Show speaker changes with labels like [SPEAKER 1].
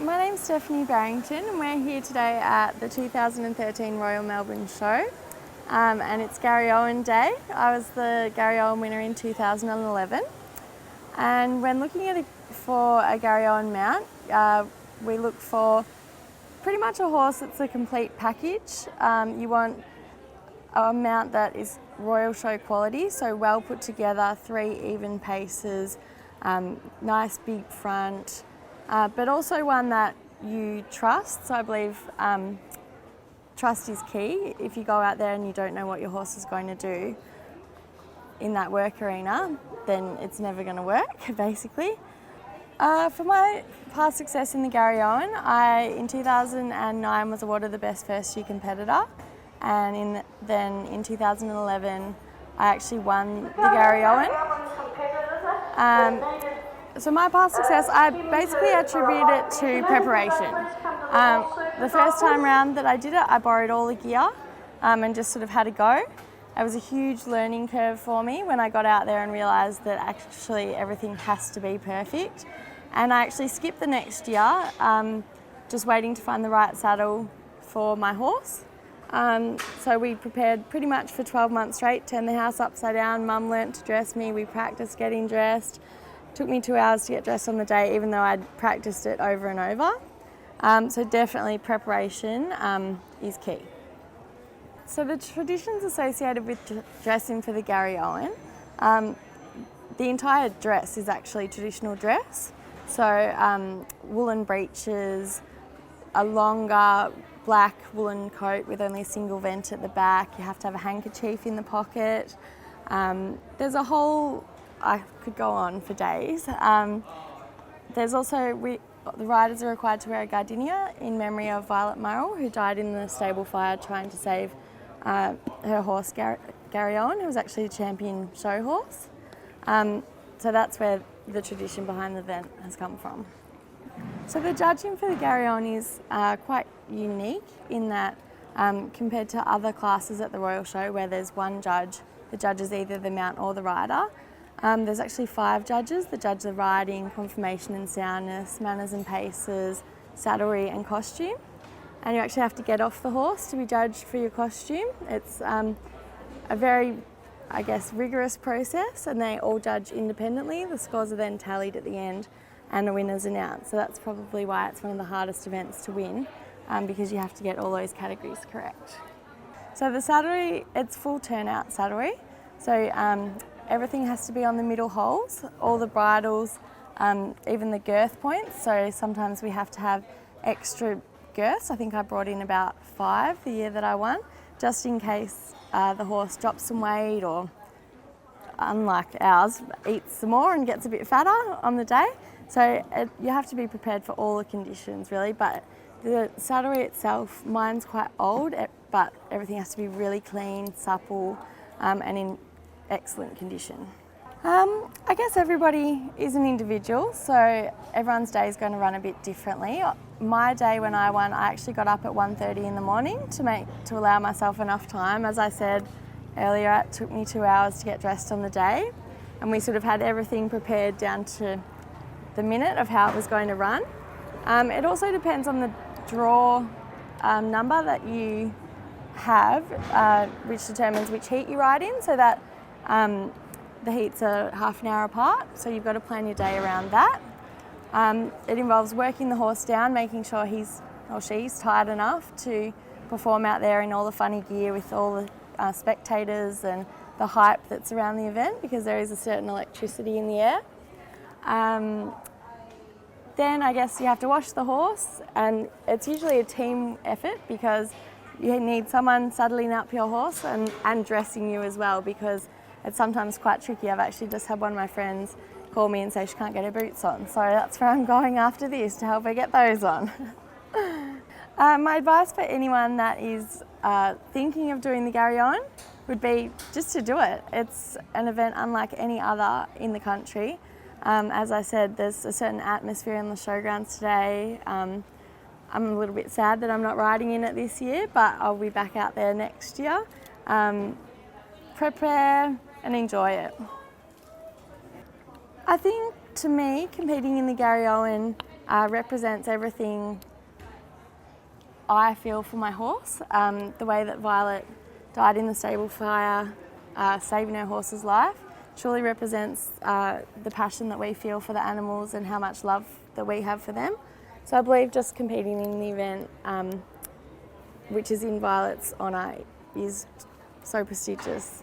[SPEAKER 1] my name's Stephanie Barrington and we're here today at the 2013 Royal Melbourne Show and it's Garryowen Day. I was the Garryowen winner in 2011 and when looking for a Garryowen mount, we look for pretty much a horse that's a complete package. You want a mount that is Royal Show quality, so well put together, 3 even paces, nice big front, but also one that you trust. So I believe trust is key. If you go out there and you don't know what your horse is going to do in that work arena, then it's never going to work, basically. For my past success in the Garryowen, I in 2009 was awarded the best first year competitor, and then in 2011 I actually won the Garryowen. So my past success, I basically attribute it to preparation. The first time round that I did it, I borrowed all the gear and just sort of had a go. It was a huge learning curve for me when I got out there and realised that actually everything has to be perfect. And I actually skipped the next year, just waiting to find the right saddle for my horse. So we prepared pretty much for 12 months straight, turned the house upside down. Mum learnt to dress me, we practiced getting dressed. Took me 2 hours to get dressed on the day, even though I'd practiced it over and over. So definitely preparation is key. So the traditions associated with dressing for the Garryowen, the entire dress is actually traditional dress. So woolen breeches, a longer black woolen coat with only a single vent at the back. You have to have a handkerchief in the pocket. There's a whole, I could go on for days. There's also, the riders are required to wear a gardenia in memory of Violet Murrell, who died in the stable fire trying to save her horse Garryowen, who was actually a champion show horse. So that's where the tradition behind the event has come from. So the judging for the Garryowen is quite unique in that compared to other classes at the Royal Show where there's one judge that judges either the mount or the rider, there's actually 5 judges that judge the riding, conformation and soundness, manners and paces, saddlery and costume. And you actually have to get off the horse to be judged for your costume. It's a very, I guess, rigorous process and they all judge independently. The scores are then tallied at the end and the winner's announced. So that's probably why it's one of the hardest events to win because you have to get all those categories correct. So the saddlery, it's full turnout saddlery. So everything has to be on the middle holes, all the bridles, even the girth points. So sometimes we have to have extra girths. I think I brought in about 5 the year that I won, just in case the horse drops some weight or, unlike ours, eats some more and gets a bit fatter on the day. So you have to be prepared for all the conditions really, but the saddlery itself, mine's quite old, but everything has to be really clean, supple and in excellent condition. I guess everybody is an individual, so everyone's day is going to run a bit differently. My day when I won, I actually got up at 1:30 in the morning to allow myself enough time. As I said earlier, it took me 2 hours to get dressed on the day, and we sort of had everything prepared down to the minute of how it was going to run. It also depends on the draw number that you have, which determines which heat you ride in, so that the heats are half an hour apart, so you've got to plan your day around that. It involves working the horse down, making sure he's or she's tired enough to perform out there in all the funny gear with all the spectators and the hype that's around the event, because there is a certain electricity in the air. Then I guess you have to wash the horse, and it's usually a team effort because you need someone saddling up your horse and dressing you as well, because it's sometimes quite tricky. I've actually just had one of my friends call me and say she can't get her boots on, so that's where I'm going after this, to help her get those on. My advice for anyone that is thinking of doing the Garryowen would be just to do it. It's an event unlike any other in the country. As I said, there's a certain atmosphere in the showgrounds today. I'm a little bit sad that I'm not riding in it this year, but I'll be back out there next year. Prepare and enjoy it. I think, to me, competing in the Garryowen represents everything I feel for my horse. The way that Violet died in the stable fire, saving her horse's life, truly represents the passion that we feel for the animals and how much love that we have for them. So I believe just competing in the event, which is in Violet's honour, is so prestigious.